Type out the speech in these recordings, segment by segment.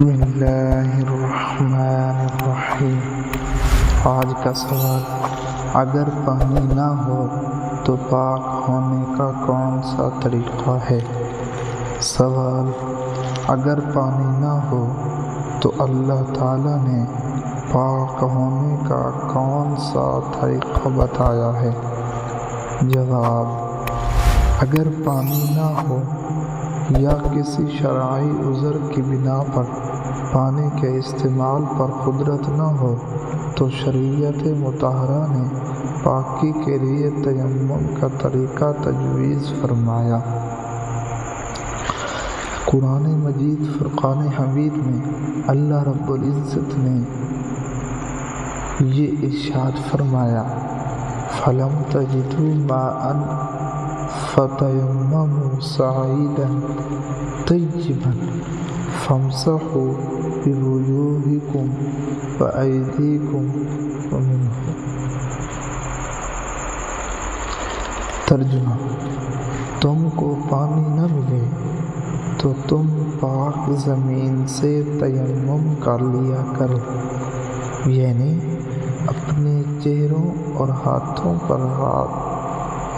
بسم اللہ الرحمن الرحیم۔ آج کا سوال، اگر پانی نہ ہو تو پاک ہونے کا کون سا طریقہ ہے؟ سوال، اگر پانی نہ ہو تو اللہ تعالیٰ نے پاک ہونے کا کون سا طریقہ بتایا ہے؟ جواب، اگر پانی نہ ہو یا کسی شرعی عذر کی بنا پر پانی کے استعمال پر قدرت نہ ہو تو شریعت مطہرہ نے پاکی کے لیے تیمم کا طریقہ تجویز فرمایا۔ قرآن مجید فرقان حمید میں اللہ رب العزت نے یہ ارشاد فرمایا، فَلَمْ تَجِدُوا مَاءً فَتَيَمَّمُوا صَعِيدًا طَيِّبًا فَامْسَحُوا بِوُجُوهِكُمْ وَأَيْدِيكُمْ مِنْهُ۔ ترجمہ، تم کو پانی نہ ملے تو تم پاک زمین سے تیمم کر لیا کرو، یعنی اپنے چہروں اور ہاتھوں پر ہاتھ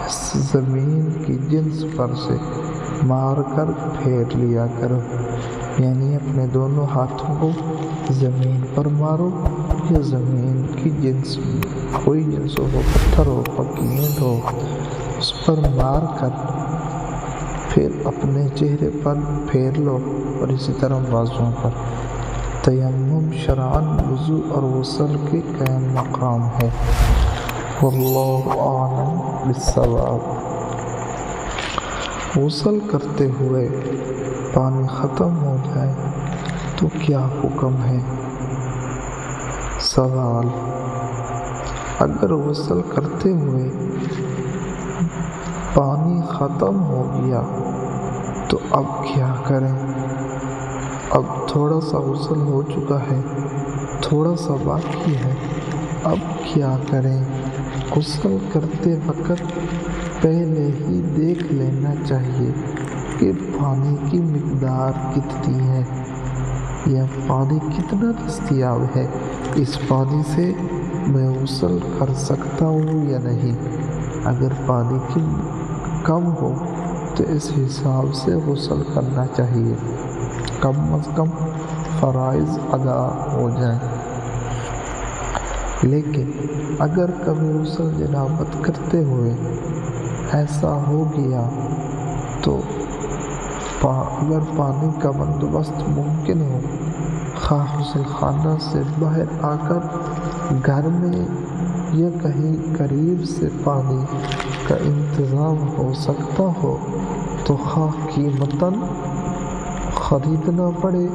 اس زمین کی جنس پر سے مار کر پھیر لیا کرو، یعنی اپنے دونوں ہاتھوں کو زمین پر مارو یا زمین کی جنس کوئی جنس ہو، پتھر ہو، پکی اینٹ ہو، اس پر مار کر پھر اپنے چہرے پر پھیر لو، اور اسی طرح بازوؤں پر۔ تیمم شرعاً وضو اور غسل کے قائم مقام ہے۔ واللہ اعلم بالصواب۔ غسل کرتے ہوئے پانی ختم ہو جائے تو کیا حکم ہے؟ سوال، اگر غسل کرتے ہوئے پانی ختم ہو گیا تو اب کیا کریں؟ اب تھوڑا سا غسل ہو چکا ہے، تھوڑا سا باقی ہے، اب کیا کریں؟ غسل کرتے وقت پہلے ہی دیکھ لینا چاہیے کہ پانی کی مقدار کتنی ہے یا پانی کتنا دستیاب ہے، اس پانی سے میں غسل کر سکتا ہوں یا نہیں۔ اگر پانی کی کم ہو تو اس حساب سے غسل کرنا چاہیے، کم از کم فرائض ادا ہو جائیں۔ لیکن اگر کبھی غسل جنابت کرتے ہوئے ایسا ہو گیا تو اگر پانی کا بندوبست ممکن ہو، خواہ غسل خانہ سے باہر آ کر گھر میں یا کہیں قریب سے پانی کا انتظام ہو سکتا ہو تو خواہ قیمتاً خریدنا پڑے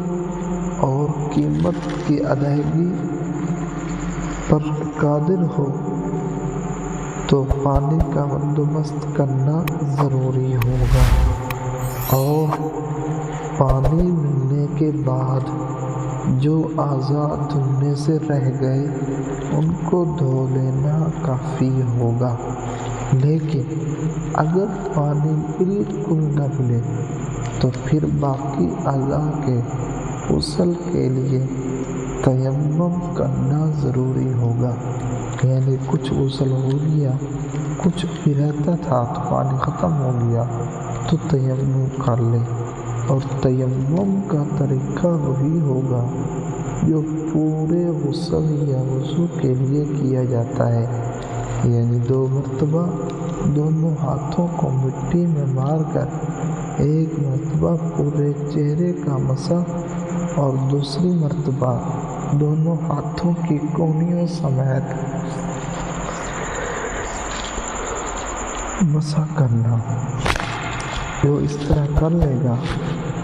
اور قیمت کی ادائیگی پر قادر ہو تو پانی کا بندوبست کرنا ضروری ہوگا، اور پانی ملنے کے بعد جو اعضاء دھلنے سے رہ گئے ان کو دھو لینا کافی ہوگا۔ لیکن اگر پانی بالکل نہ ملے تو پھر باقی اعضاء کے غسل کے لیے تیمم کرنا ضروری ہوگا، یعنی کچھ غسل ہو گیا، کچھ بھی رہتا تھا تو پانی ختم ہو گیا تو تیمم کر لے، اور تیمم کا طریقہ وہی ہوگا جو پورے غسل یا وضو کے لیے کیا جاتا ہے، یعنی 2 مرتبہ دونوں ہاتھوں کو مٹی میں مار کر 1 مرتبہ پورے چہرے کا مسح اور دوسری مرتبہ دونوں ہاتھوں کی کونیوں سمیت مسح کرنا۔ جو اس طرح کر لے گا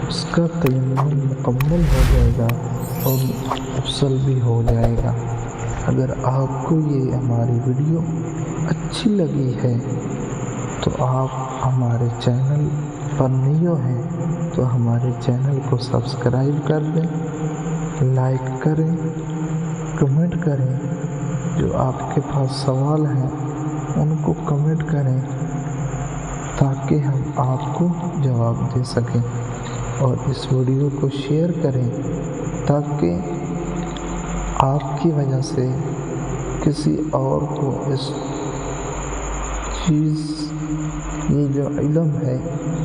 اس کا تیمم مکمل ہو جائے گا اور غسل بھی ہو جائے گا۔ اگر آپ کو یہ ہماری ویڈیو اچھی لگی ہے تو آپ ہمارے چینل پر نئے ہیں تو ہمارے چینل کو سبسکرائب کر دیں، لائک کریں، کمنٹ کریں، جو آپ کے پاس سوال ہیں ان کو کمنٹ کریں تاکہ ہم آپ کو جواب دے سکیں، اور اس ویڈیو کو شیئر کریں تاکہ آپ کی وجہ سے کسی اور کو اس چیز یہ جو علم ہے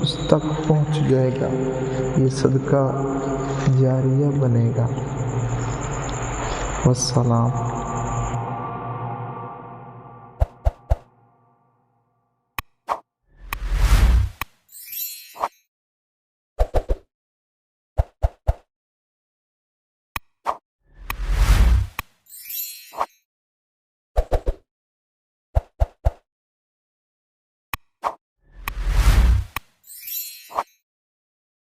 اس تک پہنچ جائے گا، یہ صدقہ جاریہ بنے گا۔ والسلام۔